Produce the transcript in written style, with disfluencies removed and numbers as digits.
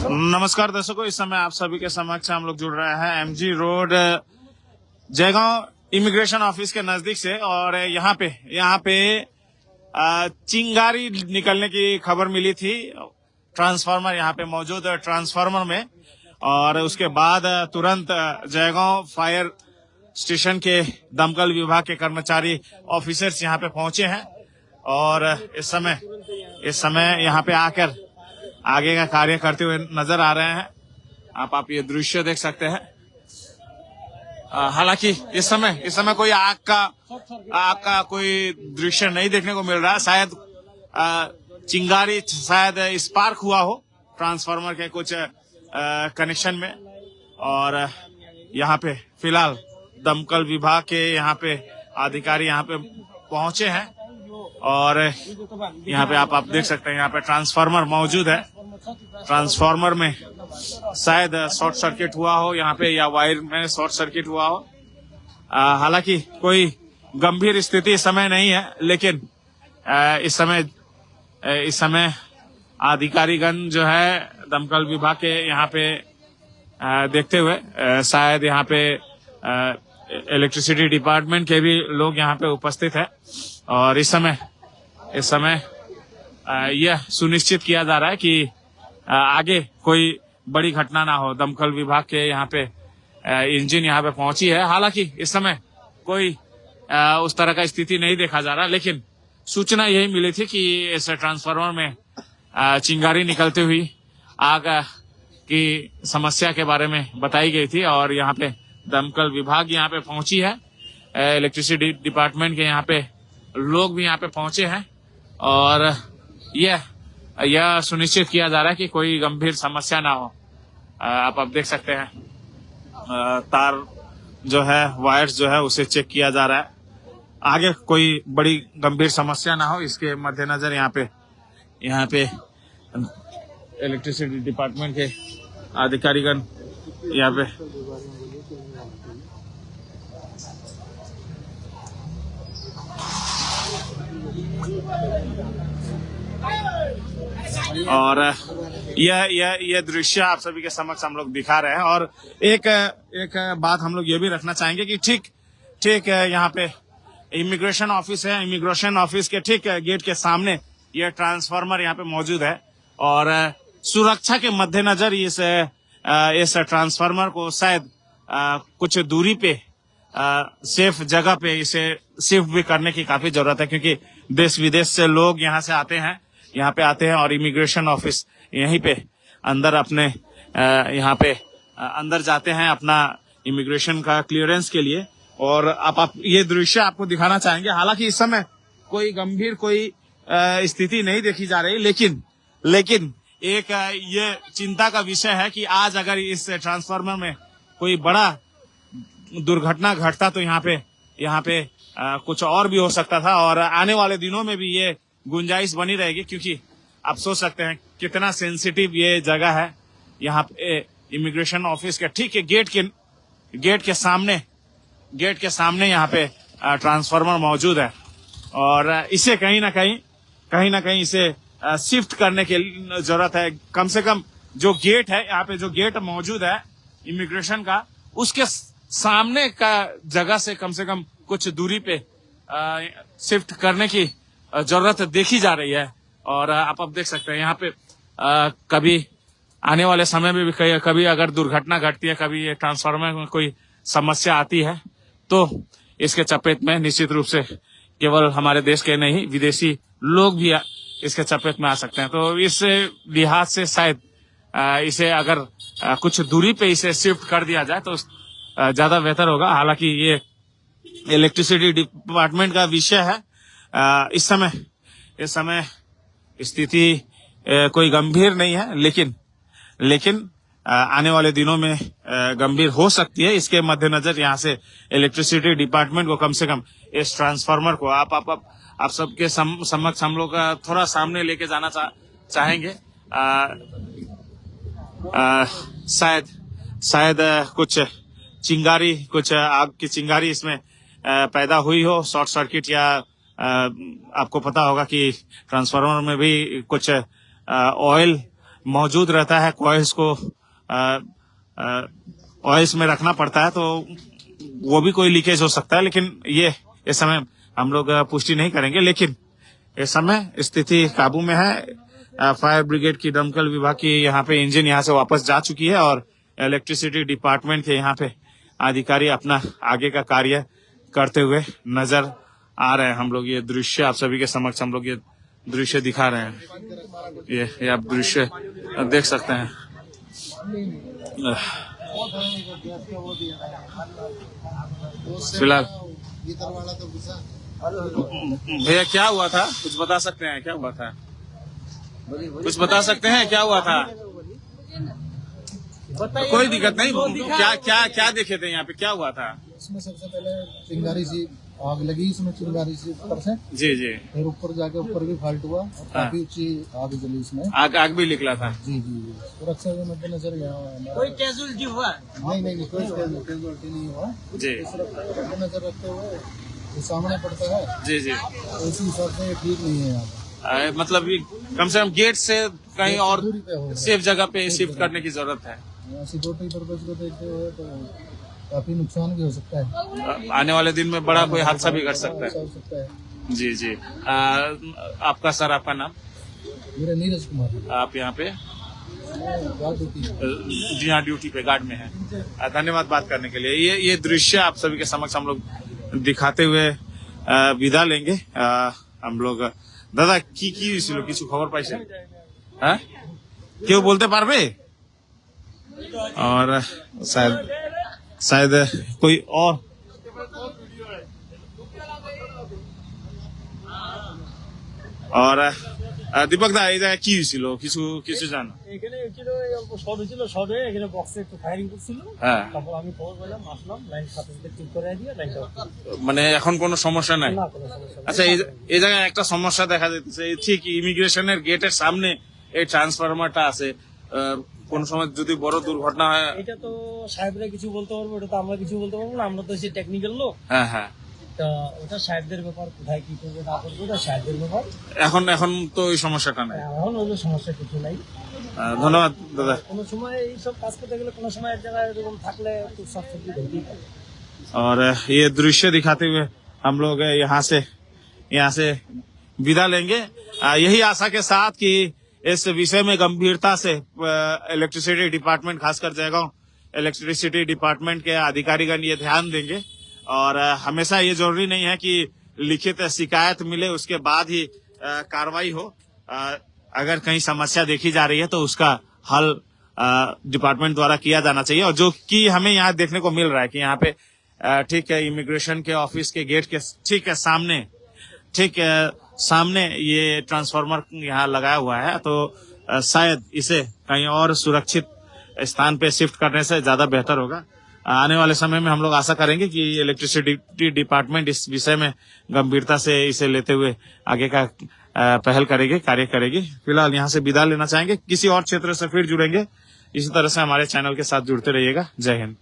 नमस्कार दर्शकों, इस समय आप सभी के समक्ष हम लोग जुड़ रहे हैं MG road Jaigaon immigration office के नजदीक से। और यहाँ पे चिंगारी निकलने की खबर मिली थी। ट्रांसफार्मर यहाँ पे मौजूद है ट्रांसफार्मर में, और उसके बाद तुरंत जयगांव फायर स्टेशन के दमकल विभाग के कर्मचारी ऑफिसर्स यहाँ पे पहुंचे हैं और इस समय यहाँ पे आकर आगे का कार्य करते हुए नजर आ रहे हैं। आप ये दृश्य देख सकते हैं। हालांकि इस समय कोई आग का कोई दृश्य नहीं देखने को मिल रहा। शायद चिंगारी शायद स्पार्क हुआ हो ट्रांसफार्मर के कुछ कनेक्शन में। और यहाँ पे फिलहाल दमकल विभाग के यहाँ पे अधिकारी यहाँ पे पहुंचे हैं और यहाँ पे आप देख सकते हैं यहाँ पे ट्रांसफार्मर मौजूद है। ट्रांसफार्मर में शायद शॉर्ट सर्किट हुआ हो यहाँ पे, या वायर में शॉर्ट सर्किट हुआ हो। हालांकि कोई गंभीर स्थिति इस समय नहीं है, लेकिन इस समय अधिकारीगण जो है दमकल विभाग के यहाँ पे देखते हुए शायद यहाँ पे इलेक्ट्रिसिटी डिपार्टमेंट के भी लोग यहाँ पे उपस्थित है। और इस समय यह सुनिश्चित किया जा रहा है कि आगे कोई बड़ी घटना ना हो। दमकल विभाग के यहाँ पे इंजन यहाँ पे पहुंची है। हालांकि इस समय कोई उस तरह का स्थिति नहीं देखा जा रहा, लेकिन सूचना यही मिली थी कि इस ट्रांसफार्मर में चिंगारी निकलती हुई आग की समस्या के बारे में बताई गई थी। और यहाँ पे दमकल विभाग यहाँ पे पहुंची है, इलेक्ट्रिसिटी डिपार्टमेंट के यहाँ पे लोग भी यहाँ पे पहुंचे हैं और यह सुनिश्चित किया जा रहा है कि कोई गंभीर समस्या ना हो। आप देख सकते हैं तार जो है, वायर्स जो है उसे चेक किया जा रहा है। आगे कोई बड़ी गंभीर समस्या ना हो, इसके मद्देनजर यहाँ पे इलेक्ट्रिसिटी डिपार्टमेंट के अधिकारीगण यहाँ पे और यह दृश्य आप सभी के समक्ष हम लोग दिखा रहे हैं। और एक बात हम लोग ये भी रखना चाहेंगे कि ठीक यहाँ पे इमिग्रेशन ऑफिस है। इमिग्रेशन ऑफिस के ठीक गेट के सामने यह ट्रांसफार्मर यहाँ पे मौजूद है और सुरक्षा के मद्देनजर इस ट्रांसफार्मर को शायद कुछ दूरी पे सेफ जगह पे इसे शिफ्ट भी करने की काफी जरूरत है, क्योंकि देश विदेश से लोग यहाँ पे आते हैं और इमिग्रेशन ऑफिस यहीं पे अंदर यहाँ पे अंदर जाते हैं अपना इमिग्रेशन का क्लियरेंस के लिए। और आप ये दृश्य आपको दिखाना चाहेंगे। हालांकि इस समय कोई गंभीर स्थिति नहीं देखी जा रही, लेकिन एक ये चिंता का विषय है कि आज अगर इस ट्रांसफार्मर में कोई बड़ा दुर्घटना घटता तो यहाँ पे कुछ और भी हो सकता था। और आने वाले दिनों में भी ये गुंजाइश बनी रहेगी, क्योंकि आप सोच सकते हैं कितना सेंसिटिव ये जगह है। यहाँ पे इमिग्रेशन ऑफिस के ठीक गेट के सामने यहाँ पे ट्रांसफार्मर मौजूद है और इसे कहीं ना कहीं इसे शिफ्ट करने की जरूरत है। कम से कम जो गेट है, यहाँ पे जो गेट मौजूद है इमिग्रेशन का, उसके सामने का जगह से कम कुछ दूरी पे शिफ्ट करने की जरूरत देखी जा रही है। और आप देख सकते हैं यहाँ पे कभी आने वाले समय में भी कभी अगर दुर्घटना घटती है, कभी ये ट्रांसफार्मर में कोई समस्या आती है, तो इसके चपेट में निश्चित रूप से केवल हमारे देश के नहीं, विदेशी लोग भी इसके चपेट में आ सकते हैं। तो इस लिहाज से शायद इसे अगर कुछ दूरी पे इसे शिफ्ट कर दिया जाए तो ज्यादा बेहतर होगा। हालांकि ये इलेक्ट्रिसिटी डिपार्टमेंट का विषय है। इस समय स्थिति कोई गंभीर नहीं है, लेकिन आने वाले दिनों में गंभीर हो सकती है। इसके मद्देनजर यहाँ से इलेक्ट्रिसिटी डिपार्टमेंट को कम से कम इस ट्रांसफार्मर को आप सबके समक्ष हम लोग थोड़ा सामने लेके जाना चाहेंगे। शायद कुछ आग की चिंगारी इसमें पैदा हुई हो, शॉर्ट सर्किट, या आपको पता होगा कि ट्रांसफार्मर में भी कुछ ऑयल मौजूद रहता है, कॉइल्स को ऑयल्स में रखना पड़ता है, तो वो भी कोई लीकेज हो सकता है। लेकिन ये इस समय हम लोग पुष्टि नहीं करेंगे, लेकिन इस समय स्थिति काबू में है। फायर ब्रिगेड की, दमकल विभाग की यहाँ पे इंजन यहाँ से वापस जा चुकी है और इलेक्ट्रिसिटी डिपार्टमेंट के यहाँ पे अधिकारी अपना आगे का कार्य करते हुए नजर आ रहे हैं। हम लोग ये दृश्य आप सभी के समक्ष हम लोग ये दृश्य दिखा रहे हैं। ये आप दृश्य देख सकते हैं। फिलहाल भैया क्या हुआ था, कुछ बता सकते हैं? क्या हुआ था, कुछ बता सकते हैं क्या हुआ था? कोई दिक्कत नहीं, क्या क्या क्या देखे थे यहाँ पे, क्या हुआ था? इसमें सबसे पहले चिंगारी सी आग लगी, इसमें चिंगारी से ऊपर से। जी जी। फिर ऊपर जाके ऊपर भी फाल्ट हुआ और काफी ऊंची आग जली इसमें। आग भी निकला था। जी जी जी। सुरक्षा के मद्देनजर यहाँ कोई कैजुअलिटी हुआ? नहीं कोई कैजुअलिटी नहीं हुआ जी। सुरक्षा के मद्देनजर रखते हुए जो सामने पड़ता है जी जी, तो इसी हिसाब से ठीक नहीं है यहाँ। मतलब कम से कम गेट से कहीं और सेफ जगह पे शिफ्ट करने की जरूरत है। सिक्योरिटी पर्पज को देखते हुए तो काफी नुकसान भी हो सकता है। आने वाले दिन में बड़ा कोई हादसा भी घट सकता है। जी जी। आपका सर, आपका नाम? मेरा नीरज कुमार। आप यहाँ पे? जी हाँ, ड्यूटी पे, गार्ड में है। धन्यवाद बात करने के लिए। ये दृश्य आप सभी के समक्ष हम लोग दिखाते हुए विदा लेंगे। हम लोग दादा की কিছু খবর পাইছেন? হ্যাঁ, কেউ বলতে পারবে? और शायद कोई और দীপক দা, এই জায়গায় কি হয়েছিল, কিছু কিছু জানো? এখানে ছিল অল্প শর্ট হয়েছিল, শর্ট হয়ে এখানে বক্সে একটু ফায়ারিং করছিল। হ্যাঁ, তারপর আমি খবর পেলাম, আসলাম, লাইন সাথে ঠিক করে দিয়ে লাইনটা। মানে এখন কোনো সমস্যা নাই? না, কোনো সমস্যা নেই। আচ্ছা, এই জায়গায় একটা সমস্যা দেখা যাচ্ছে, ঠিক ইমিগ্রেশনের গেটের সামনে এই ট্রান্সফরমারটা আছে। কোন সময় যদি বড় দুর্ঘটনা হয়, এটা তো সাহেবরা কিছু বলতে পারবো, এটা তো আমরা কিছু বলতে পারবো না, আমরা তো হচ্ছে টেকনিক্যাল লোক। হ্যাঁ হ্যাঁ, তা ওটা সাহেবদের ব্যাপার, কোথায় কি করবে না করবে ওটা সাহেবদের ব্যাপার। এখন তো ওই সমস্যাটা নাই। এখন ওই সমস্যা কিছু নাই। ধন্যবাদ দাদা। কোনো সময় এইসব কাজ করতে গেলে কোনো সময় এক জায়গায় এরকম থাকলে একটু সব সবজি ধরতেই পারে। और ये दृश्य दिखाते हुए हम लोग यहाँ से विदा लेंगे, यही आशा के साथ कि इस विषय में गंभीरता से इलेक्ट्रिसिटी डिपार्टमेंट, खासकर जयगांव इलेक्ट्रिसिटी डिपार्टमेंट के अधिकारीगण ये ध्यान देंगे। और हमेशा ये जरूरी नहीं है कि लिखित शिकायत मिले उसके बाद ही कार्रवाई हो। अगर कहीं समस्या देखी जा रही है तो उसका हल डिपार्टमेंट द्वारा किया जाना चाहिए। और जो कि हमें यहाँ देखने को मिल रहा है कि यहाँ पे ठीक है, इमिग्रेशन के ऑफिस के गेट के ठीक सामने ये ट्रांसफार्मर यहाँ लगाया हुआ है, तो शायद इसे कहीं और सुरक्षित स्थान पे शिफ्ट करने से ज्यादा बेहतर होगा। आने वाले समय में हम लोग आशा करेंगे कि इलेक्ट्रिसिटी डिपार्टमेंट इस विषय में गंभीरता से इसे लेते हुए आगे का पहल करेगी, कार्य करेगी। फिलहाल यहाँ से विदा लेना चाहेंगे, किसी और क्षेत्र से फिर जुड़ेंगे। इसी तरह से हमारे चैनल के साथ जुड़ते रहिएगा। जय हिंद।